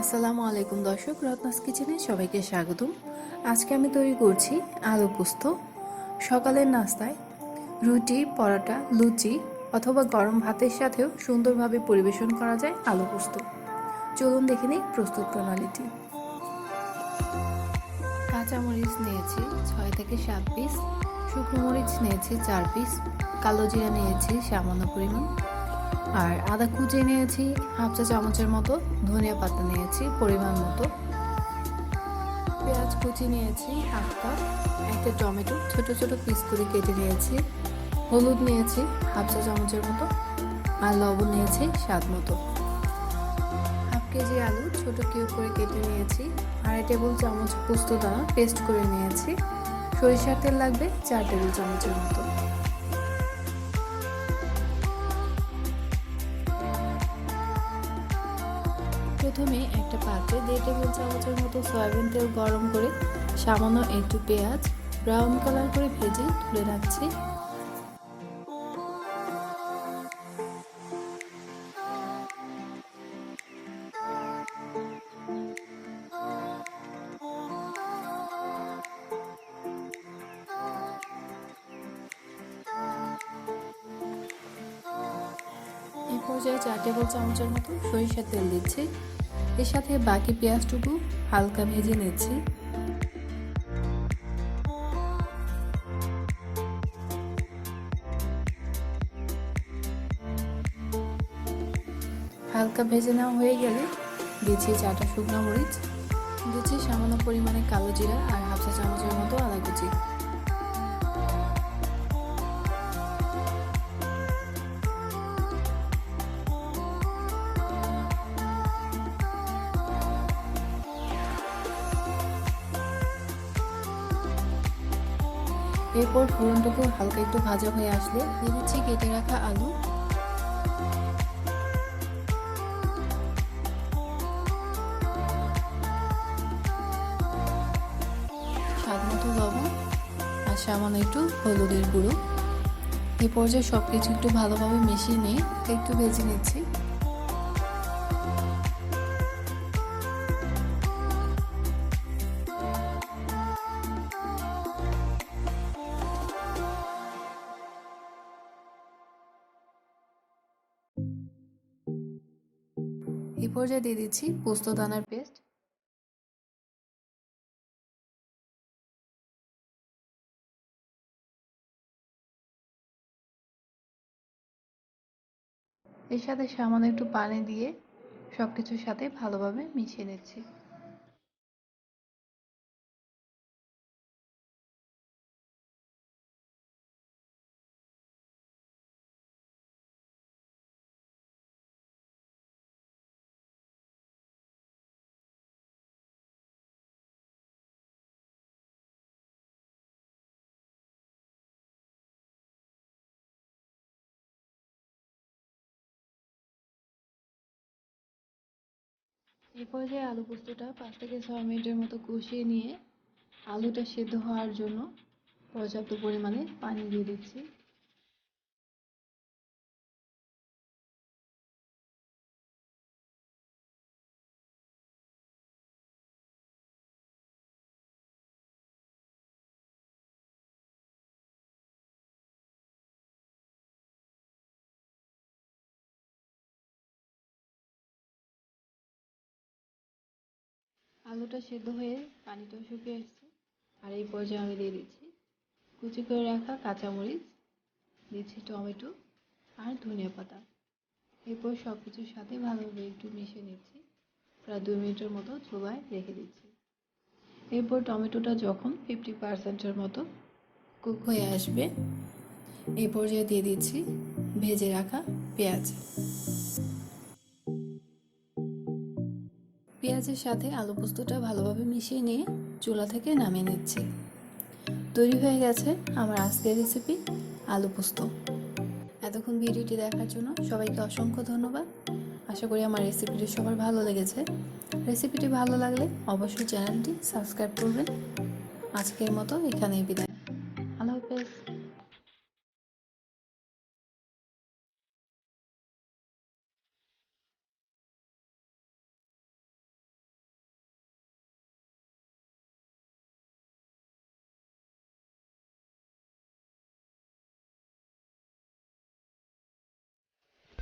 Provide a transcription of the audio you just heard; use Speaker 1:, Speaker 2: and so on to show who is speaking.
Speaker 1: আসসালামু আলাইকুম দর্শক, রত্নাস কিচেনে সবাইকে স্বাগতম। আজকে আমি তৈরি করছি আলু পোস্ত। সকালের নাস্তায় রুটি, পরোটা, লুচি অথবা গরম ভাতের সাথেও সুন্দরভাবে পরিবেশন করা যায় আলু পোস্ত। চলুন দেখে নিই প্রস্তুত প্রণালীটি। কাঁচামরিচ নিয়েছি 6 থেকে 7 পিস, শুকনো মরিচ নিয়েছি 4 পিস, কালো জিরা নিয়েছি সামান্য পরিমাণ, আর আদা কুচি নিয়েছি হাফ চা চামচের মতো, ধনিয়া পাতা নিয়েছি পরিমাণ মতো, পেঁয়াজ কুচি নিয়েছি হাফ কাপ, একটা টমেটো ছোট ছোট পিস করে কেটে নিয়েছি, হলুদ নিয়েছি হাফ চা চামচের মতো, আর লবণ নিয়েছি স্বাদ মতো। হাফ কেজি আলু ছোট কিউব করে কেটে নিয়েছি, 2.5 টেবিল চামচ পোস্ত দানা পেস্ট করে নিয়েছি, সরিষার তেল লাগবে 4 টেবিল চামচের মতো। প্রথমে একটা পাত্রে 1.5 টেবিল চামচের মতো সয়াবিন তেল গরম করে সামান্য একটু পেঁয়াজ ব্রাউন কালার করে ভেজে তুলে রাখছি। এই পর্যায়ে 4 টেবিল চামচের মতো সরিষার তেল দিচ্ছি। এর সাথে বাকি পেঁয়াজটুকু হালকা ভেজে নিচ্ছি। হালকা ভেজে নেওয়া হয়ে গেলে দিচ্ছি 4টা শুকনো মরিচ, দিচ্ছি সামান্য পরিমাণে কালো জিরা আর হাফ চা চামচের মতো আদা কুচি। এরপর ফোড়নটুকু হালকা একটু ভাজা হয়ে আসলে দিয়ে দিচ্ছি কেটে রাখা আলু, স্বাদ মতো লবণ আর সামান্য একটু হলুদের গুঁড়ো। এই পর্যায়ে সব কিছু একটু ভালোভাবে মিশিয়ে নিয়ে একটু ভেজে নিচ্ছি। এই পর্যায়ে দিয়ে দিচ্ছি পোস্ত দানার পেস্ট, এর সাথে সামান্য একটু পানি দিয়ে সবকিছুর সাথে ভালোভাবে মিশিয়ে নিচ্ছি। এই পর্যায়ে আলু পোস্তটা 5 থেকে 6 মিনিটের মতো কষিয়ে নিয়ে আলুটা সেদ্ধ হওয়ার জন্য পর্যাপ্ত পরিমাণে পানি দিয়ে দিচ্ছি। আলুটা সেদ্ধ হয়ে পানিটাও শুকিয়ে এসেছে, আর এই পর্যায়ে আমি দিয়ে দিচ্ছি কুচি করে রাখা কাঁচামরিচ, দিচ্ছি টমেটো আর ধনিয়া পাতা। এরপর সব কিছুর সাথে ভালোভাবে একটু মিশিয়ে নিচ্ছি, প্রায় 2 মিনিটের মতো চুলায় রেখে দিচ্ছি। এরপর টমেটোটা যখন 50%-এর মতো কুক হয়ে আসবে, এই পর্যায়ে দিয়ে দিচ্ছি ভেজে রাখা পেঁয়াজ। পেঁয়াজের সাথে আলু পোস্তটা ভালোভাবে মিশিয়ে নিয়ে চুলা থেকে নামিয়ে নিচ্ছি। তৈরি হয়ে গেছে আমার আজকের রেসিপি আলু পোস্ত। এতক্ষণ ভিডিওটি দেখার জন্য সবাইকে অসংখ্য ধন্যবাদ। আশা করি আমার রেসিপিটি সবার ভালো লেগেছে। রেসিপিটি ভালো লাগলে অবশ্যই চ্যানেলটি সাবস্ক্রাইব করবেন। আজকের মতো এখানেই বিদায়।